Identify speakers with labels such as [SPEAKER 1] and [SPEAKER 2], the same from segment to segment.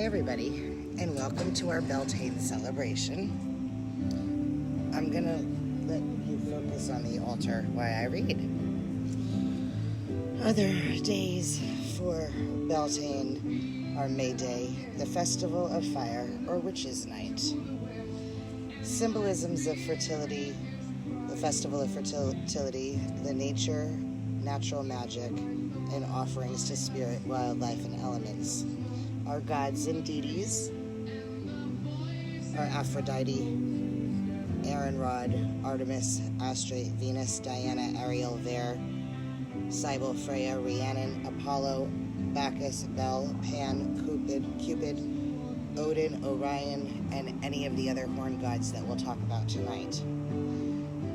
[SPEAKER 1] everybody, and welcome to our Beltane celebration. I'm gonna let you focus on the altar while I read. Other days for Beltane are Mayday, the Festival of Fire, or Witches' Night. Symbolisms of fertility, the Festival of Fertility, the natural magic, and offerings to spirit, wildlife, and elements. Our gods and deities are Aphrodite, Aaron-Rod, Artemis, Astrate, Venus, Diana, Ariel, Ver, Cybele, Freya, Rhiannon, Apollo, Bacchus, Bel, Pan, Cupid, Odin, Orion, and any of the other horn gods that we'll talk about tonight.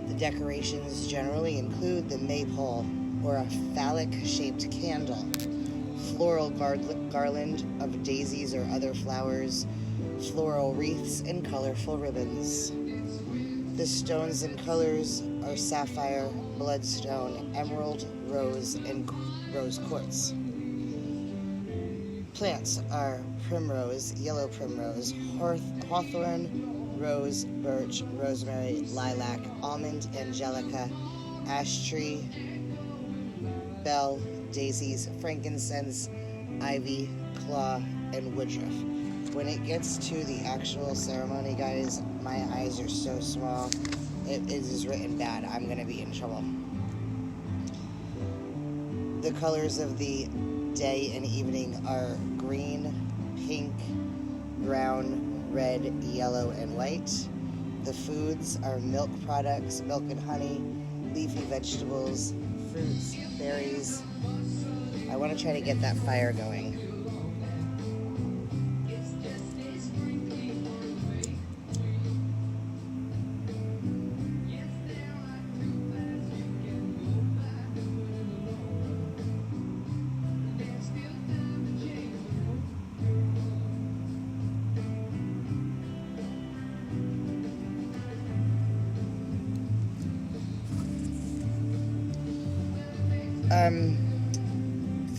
[SPEAKER 1] The decorations generally include the maypole, or a phallic-shaped candle, floral garland of daisies or other flowers, floral wreaths, and colorful ribbons. The stones and colors are sapphire, bloodstone, emerald, rose, and rose quartz. Plants are primrose, yellow primrose, hawthorn, rose, birch, rosemary, lilac, almond, angelica, ash tree, bell, daisies, frankincense, ivy, claw, and woodruff. When it gets to the actual ceremony, guys, my eyes are so small. It is written bad. I'm going to be in trouble. The colors of the day and evening are green, pink, brown, red, yellow, and white. The foods are milk products, milk and honey, leafy vegetables, fruits, berries. I want to try to get that fire going.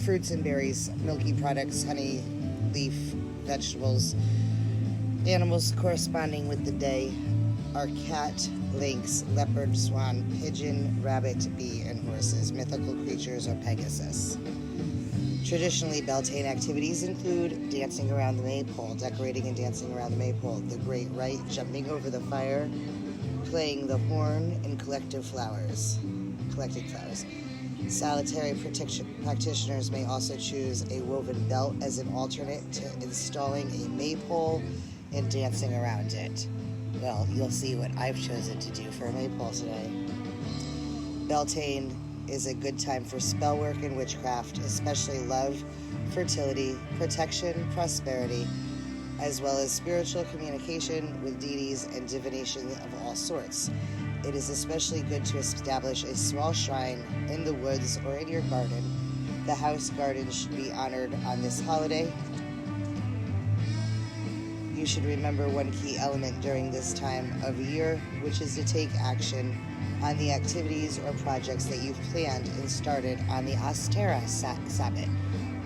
[SPEAKER 1] Fruits and berries, milky products, honey, leaf, vegetables. Animals corresponding with the day are cat, lynx, leopard, swan, pigeon, rabbit, bee, and horses. Mythical creatures are Pegasus. Traditionally, Beltane activities include dancing around the maypole, decorating and dancing around the maypole, the great rite, jumping over the fire, playing the horn, and collecting flowers. Solitary practitioners may also choose a woven belt as an alternate to installing a maypole and dancing around it. Well, you'll see what I've chosen to do for a maypole today. Beltane is a good time for spell work and witchcraft, especially love, fertility, protection, prosperity, as well as spiritual communication with deities and divination of all sorts. It is especially good to establish a small shrine in the woods or in your garden. The house garden should be honored on this holiday. You should remember one key element during this time of year, which is to take action on the activities or projects that you've planned and started on the Ostara Sabbath,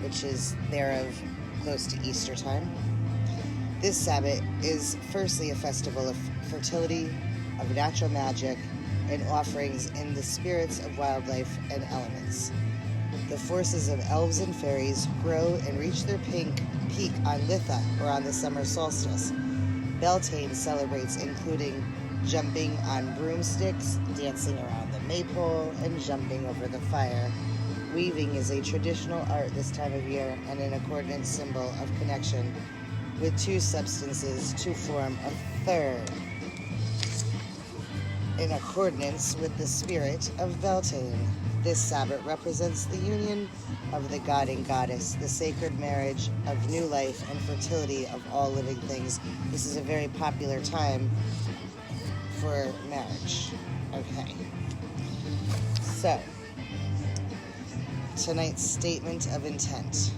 [SPEAKER 1] which is thereof close to Easter time. This Sabbath is firstly a festival of fertility, of natural magic, and offerings in the spirits of wildlife and elements. The forces of elves and fairies grow and reach their peak on Litha, or on the summer solstice. Beltane celebrates including jumping on broomsticks, dancing around the maypole, and jumping over the fire. Weaving is a traditional art this time of year and an accordance symbol of connection with two substances to form a third, in accordance with the spirit of Beltane. This Sabbath represents the union of the god and goddess, the sacred marriage of new life and fertility of all living things. This is a very popular time for marriage. Okay. So, tonight's statement of intent.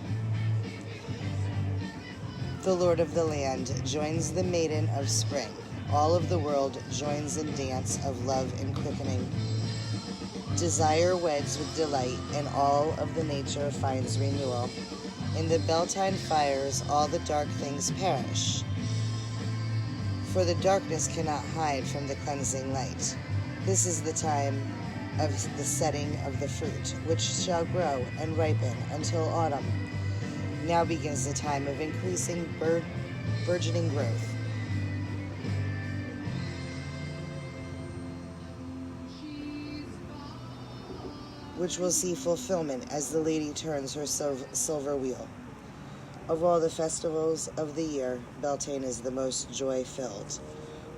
[SPEAKER 1] The Lord of the land joins the maiden of spring. All of the world joins in dance of love and quickening. Desire weds with delight, and all of the nature finds renewal. In the Beltane fires, all the dark things perish, for the darkness cannot hide from the cleansing light. This is the time of the setting of the fruit, which shall grow and ripen until autumn. Now begins the time of increasing burgeoning growth. Which will see fulfillment as the lady turns her silver wheel. Of all the festivals of the year, Beltane is the most joy-filled.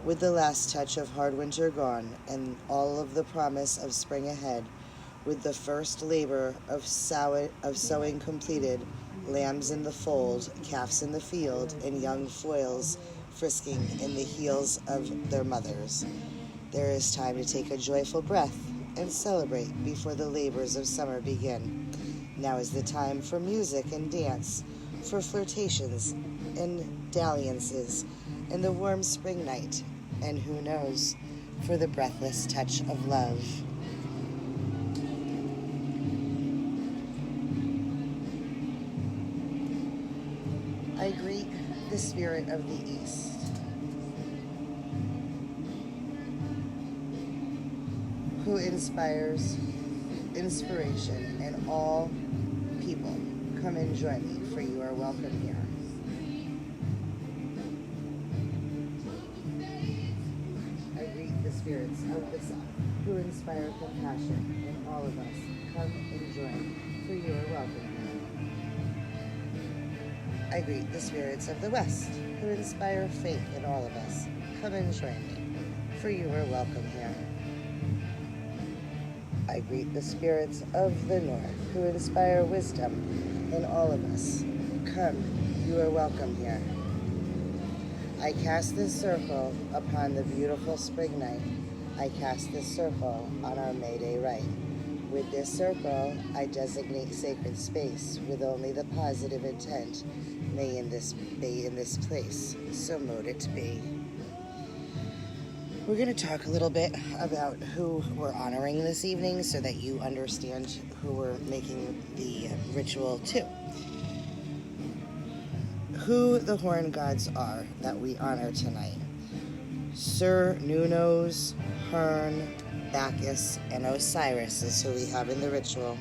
[SPEAKER 1] With the last touch of hard winter gone, and all of the promise of spring ahead, with the first labor of sowing completed, lambs in the fold, calves in the field, and young foals frisking in the heels of their mothers, there is time to take a joyful breath and celebrate before the labors of summer begin. Now is the time for music and dance, for flirtations and dalliances in the warm spring night, and who knows, for the breathless touch of love. I greet the spirit of the East. Who inspires inspiration in all people. Come and join me, for you are welcome here. I greet the spirits of the South, who inspire compassion in all of us. Come and join, for you are welcome here. I greet the spirits of the West, who inspire faith in all of us. Come and join me, for you are welcome here. I greet the spirits of the North, who inspire wisdom in all of us. Come, you are welcome here. I cast this circle upon the beautiful spring night. I cast this circle on our Mayday rite. With this circle, I designate sacred space with only the positive intent, may in this be in this place, so mote it be. We're going to talk a little bit about who we're honoring this evening so that you understand who we're making the ritual to. Who the horn gods are that we honor tonight. Cernunnos, Hern, Bacchus, and Osiris is who we have in the ritual.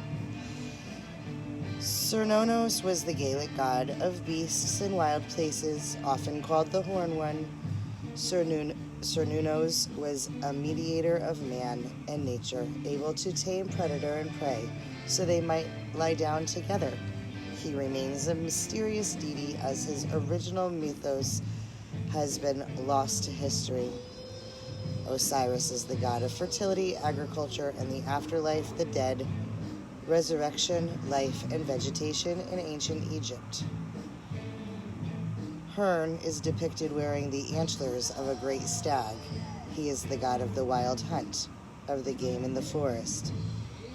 [SPEAKER 1] Cernunnos was the god of beasts and wild places, often called the Horn One. Cernunnos was a mediator of man and nature, able to tame predator and prey, so they might lie down together. He remains a mysterious deity as his original mythos has been lost to history. Osiris is the god of fertility, agriculture, and the afterlife, the dead, resurrection, life, and vegetation in ancient Egypt. Hern is depicted wearing the antlers of a great stag. He is the god of the wild hunt, of the game in the forest.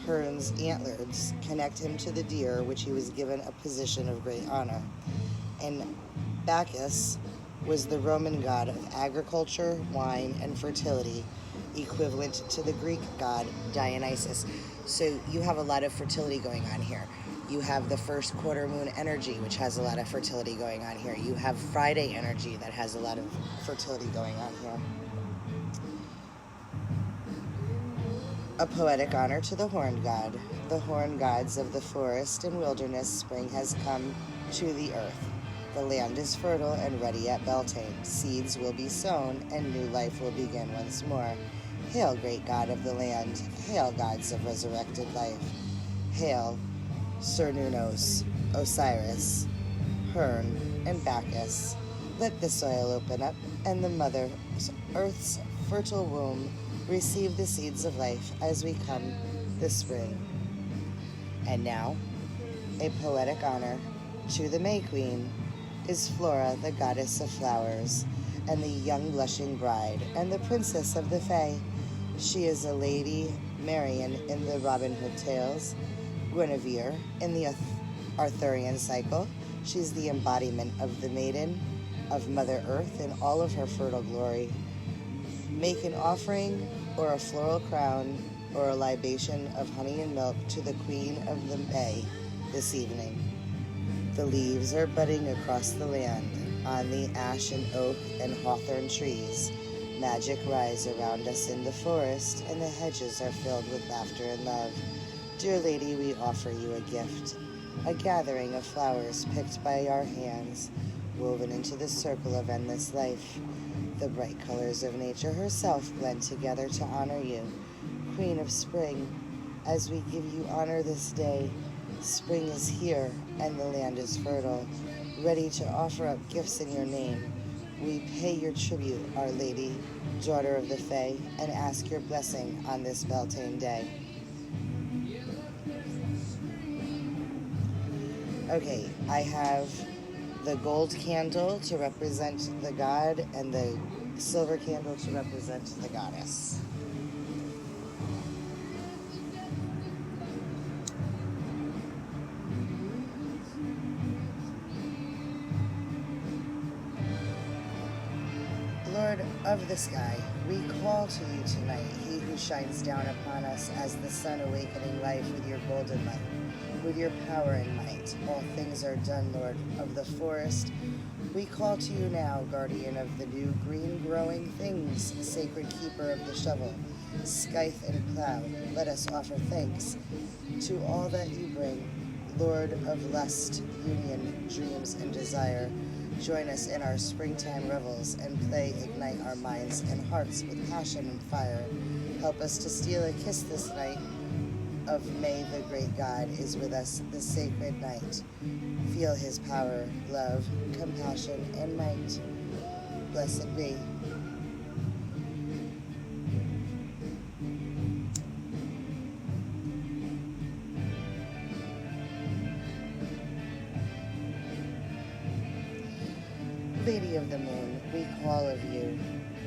[SPEAKER 1] Hern's antlers connect him to the deer, which he was given a position of great honor. And Bacchus was the Roman god of agriculture, wine, and fertility, equivalent to the Greek god Dionysus. So you have a lot of fertility going on here. You have the first quarter moon energy, which has a lot of fertility going on here. You have Friday energy that has a lot of fertility going on here. A poetic honor to the horn god. The horn gods of the forest and wilderness, spring has come to the earth. The land is fertile and ready at Beltane. Seeds will be sown and new life will begin once more. Hail, great god of the land. Hail, gods of resurrected life. Hail, Cernunnos, Osiris, Hern, and Bacchus. Let the soil open up and the Mother Earth's fertile womb receive the seeds of life as we come this spring. And now, a poetic honor to the May Queen is Flora, the goddess of flowers, and the young blushing bride, and the princess of the Fae. She is a Lady Marian in the Robin Hood tales, Guinevere in the Arthurian cycle. She's the embodiment of the maiden, of Mother Earth in all of her fertile glory. Make an offering or a floral crown or a libation of honey and milk to the Queen of the May this evening. The leaves are budding across the land, on the ash and oak and hawthorn trees. Magic rise around us in the forest, and the hedges are filled with laughter and love. Dear Lady, we offer you a gift, a gathering of flowers picked by our hands, woven into the circle of endless life. The bright colors of nature herself blend together to honor you, Queen of Spring. As we give you honor this day, spring is here and the land is fertile, ready to offer up gifts in your name. We pay your tribute, Our Lady, daughter of the Fae, and ask your blessing on this Beltane day. Okay, I have the gold candle to represent the god and the silver candle to represent the goddess. Lord of the sky, we call to you tonight, he who shines down upon us as the sun awakening life with your golden light. With your power and might, all things are done, Lord of the forest. We call to you now, guardian of the new green growing things, sacred keeper of the shovel, scythe and plow. Let us offer thanks to all that you bring, Lord of lust, union, dreams, and desire. Join us in our springtime revels and play ignite our minds and hearts with passion and fire. Help us to steal a kiss this night of May the great God is with us this sacred night. Feel his power, love, compassion, and might. Blessed be. Lady of the moon, we call of you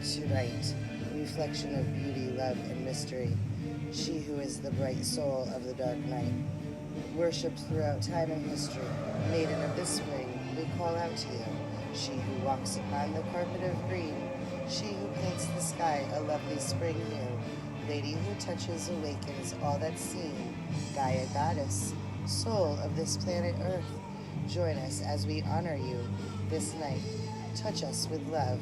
[SPEAKER 1] tonight, reflection of beauty, love, and mystery. She who is the bright soul of the dark night, worshipped throughout time and history. Maiden of the spring, we call out to you. She who walks upon the carpet of green, she who paints the sky a lovely spring hue. Lady who touches awakens all that's seen. Gaia goddess, soul of this planet Earth, join us as we honor you this night. Touch us with love,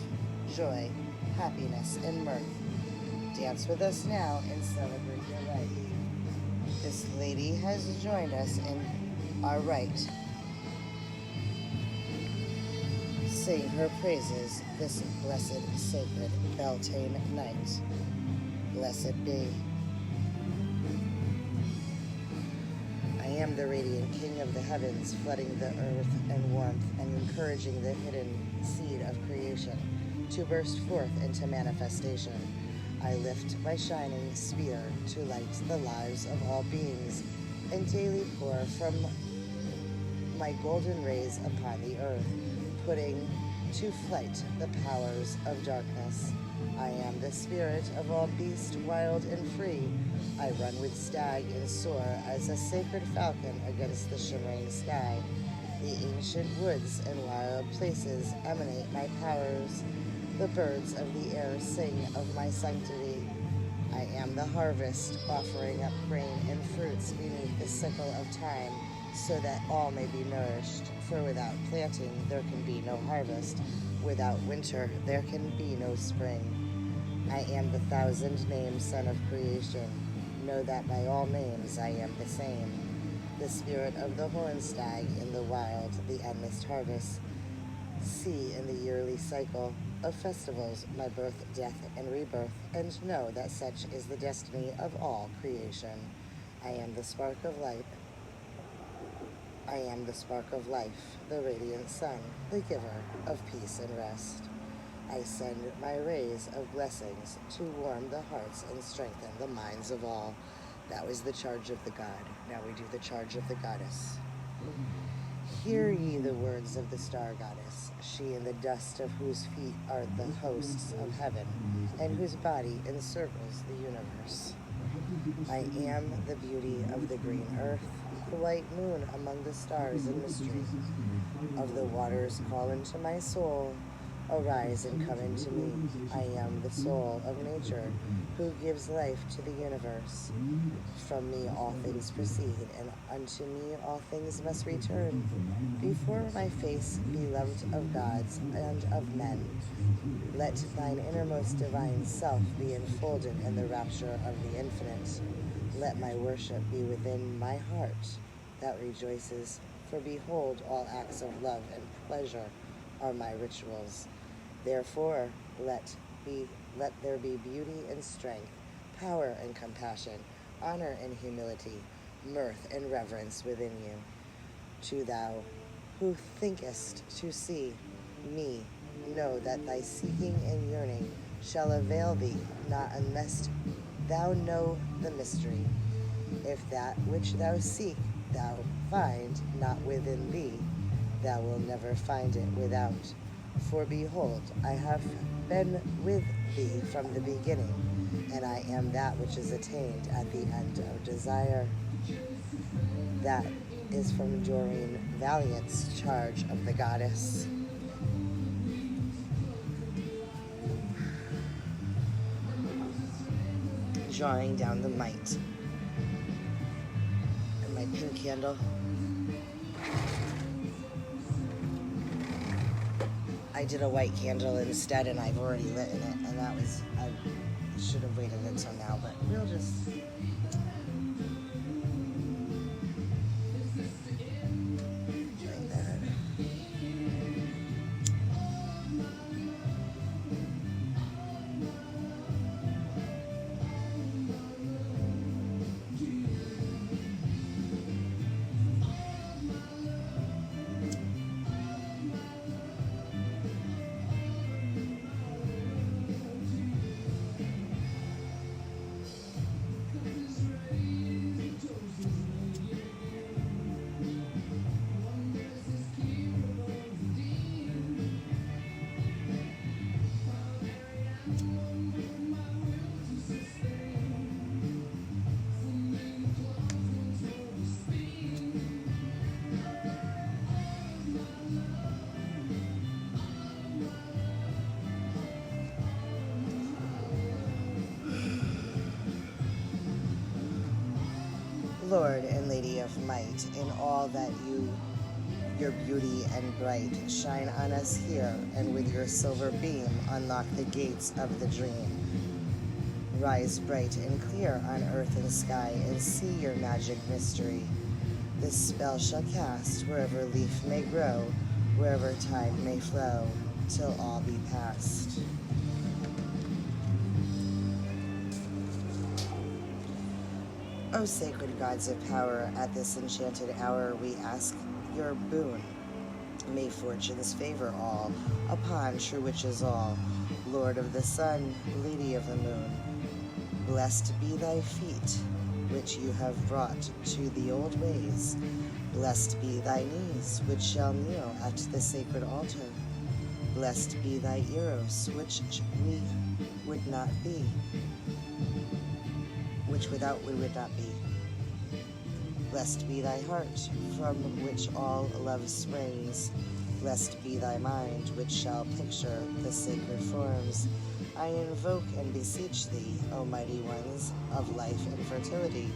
[SPEAKER 1] joy, happiness, and mirth. Dance with us now and celebrate your life. This lady has joined us in our right. Sing her praises this blessed, sacred Beltane night. Blessed be. I am the radiant king of the heavens, flooding the earth and warmth and encouraging the hidden seed of creation to burst forth into manifestation. I lift my shining spear to light the lives of all beings and daily pour from my golden rays upon the earth, putting to flight the powers of darkness. I am the spirit of all beast, wild and free. I run with stag and soar as a sacred falcon against the shimmering sky. The ancient woods and wild places emanate my powers. The birds of the air sing of my sanctity. I am the harvest, offering up grain and fruits beneath the sickle of time, so that all may be nourished. For without planting, there can be no harvest. Without winter, there can be no spring. I am the thousand-named Son of Creation. Know that by all names I am the same. The spirit of the horned stag in the wild, the endless harvest. See in the yearly cycle of festivals my birth, death, and rebirth, and know that such is the destiny of all creation. I am the spark of light. I am the spark of life, the radiant sun, the giver of peace and rest. I send my rays of blessings to warm the hearts and strengthen the minds of all. That was the charge of the god. Now we do the charge of the goddess. Hear ye the words of the star goddess, she in the dust of whose feet are the hosts of heaven, and whose body encircles the universe. I am the beauty of the green earth, the white moon among the stars in mystery. Of the waters call into my soul, Arise and come into me. I am the soul of nature, who gives life to the universe. From me all things proceed, and unto me all things must return. Before my face, beloved of gods and of men, let thine innermost divine self be enfolded in the rapture of the infinite. Let my worship be within my heart that rejoices, for behold, all acts of love and pleasure are my rituals. Therefore, let there be beauty and strength, power and compassion, honor and humility, mirth and reverence within you. To thou, who thinkest to see me, know that thy seeking and yearning shall avail thee not unless thou know the mystery. If that which thou seek thou find not within thee, thou wilt never find it without. For behold, I have been with thee from the beginning, and I am that which is attained at the end of desire. That is from Doreen Valiant's Charge of the Goddess. Drawing down the might. And my pink candle. I did a white candle instead, and I've already lit in it, and I should have waited until now, but we'll just... like that. Lord and Lady of Might, in all that your beauty and bright, shine on us here, and with your silver beam unlock the gates of the dream. Rise bright and clear on earth and sky, and see your magic mystery. This spell shall cast wherever leaf may grow, wherever tide may flow, till all be past. O sacred gods of power, at this enchanted hour we ask your boon. May fortunes favor all, upon true witches all. Lord of the sun, Lady of the moon, blessed be thy feet, which you have brought to the old ways. Blessed be thy knees, which shall kneel at the sacred altar. Blessed be thy eros, which we would not be, which without we would not be. Blessed be thy heart, from which all love springs. Blessed be thy mind, which shall picture the sacred forms. I invoke and beseech thee, O mighty ones of life and fertility,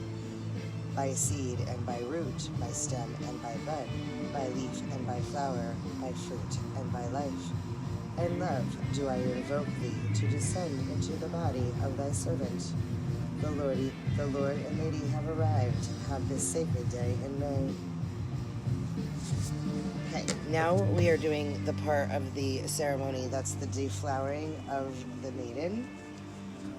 [SPEAKER 1] by seed and by root, by stem and by bud, by leaf and by flower, by fruit and by life. And love do I invoke thee to descend into the body of thy servant. The Lord and Lady have arrived. Have this sacred day in May. Okay, now we are doing the part of the ceremony that's the deflowering of the maiden,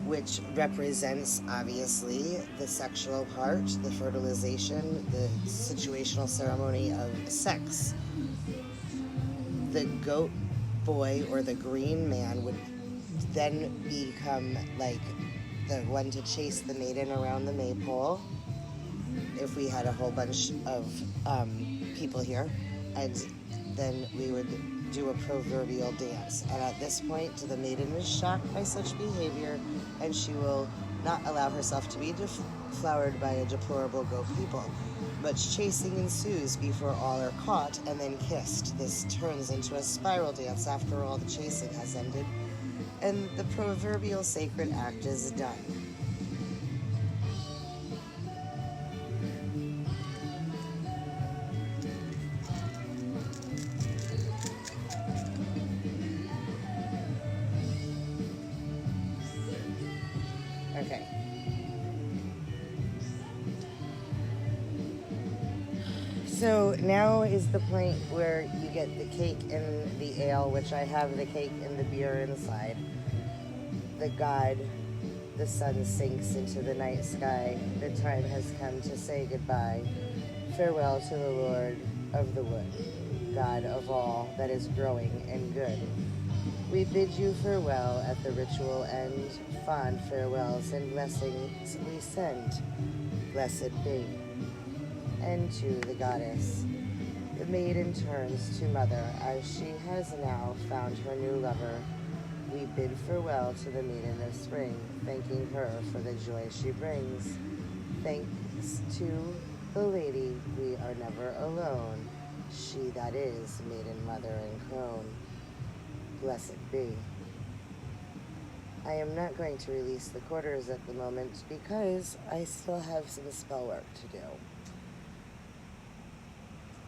[SPEAKER 1] which represents, obviously, the sexual part, the fertilization, the situational ceremony of sex. The goat boy or the green man would then become like the one to chase the maiden around the maypole if we had a whole bunch of people here, and then we would do a proverbial dance. And at this point, the maiden is shocked by such behavior, and she will not allow herself to be deflowered by a deplorable goat people. Much chasing ensues before all are caught and then kissed. This turns into a spiral dance after all the chasing has ended, and the proverbial sacred act is done. Okay. So now is the point where you get the cake and the ale, which I have the cake and the beer inside. The god, the sun sinks into the night sky. The time has come to say goodbye. Farewell to the Lord of the wood, God of all that is growing and good. We bid you farewell at the ritual end. Fond farewells and blessings we send. Blessed be. And to the goddess, the maiden turns to mother as she has now found her new lover. We bid farewell to the maiden of spring, thanking her for the joy she brings. Thanks to the lady, we are never alone. She that is maiden, mother, and crone. Blessed be. I am not going to release the quarters at the moment because I still have some spell work to do.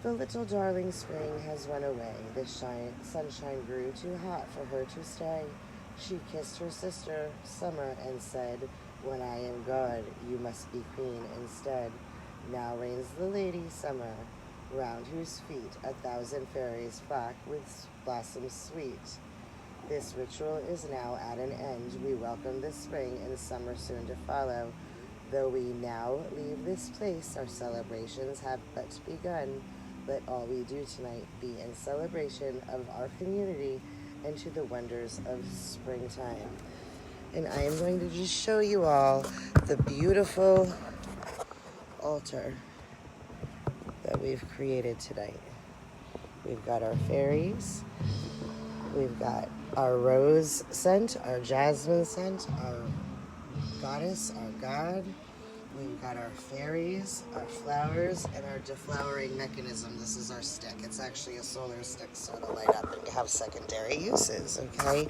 [SPEAKER 1] The little darling spring has run away. The sunshine grew too hot for her to stay. She kissed her sister, Summer, and said, when I am gone, you must be queen instead. Now reigns the lady Summer, round whose feet 1,000 fairies flock with blossoms sweet. This ritual is now at an end. We welcome the spring and summer soon to follow. Though we now leave this place, our celebrations have but begun. Let all we do tonight be in celebration of our community and to the wonders of springtime. And I am going to just show you all the beautiful altar that we've created tonight. We've got our fairies, we've got our rose scent, our jasmine scent, our goddess, our god. We've got our fairies, our flowers, and our deflowering mechanism. This is our stick. It's actually a solar stick, so it'll light up and have secondary uses, okay?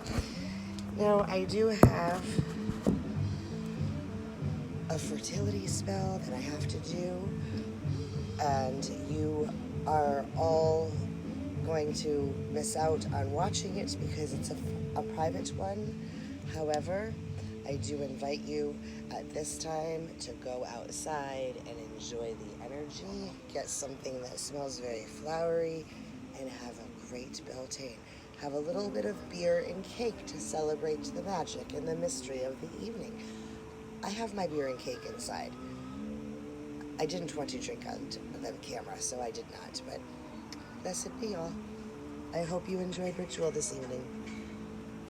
[SPEAKER 1] Now, I do have a fertility spell that I have to do, and you are all going to miss out on watching it because it's a private one. However, I do invite you at this time to go outside and enjoy the energy, get something that smells very flowery, and have a great Beltane. Have a little bit of beer and cake to celebrate the magic and the mystery of the evening. I have my beer and cake inside. I didn't want to drink on the camera, so I did not, but blessed be all. I hope you enjoyed Ritual this evening.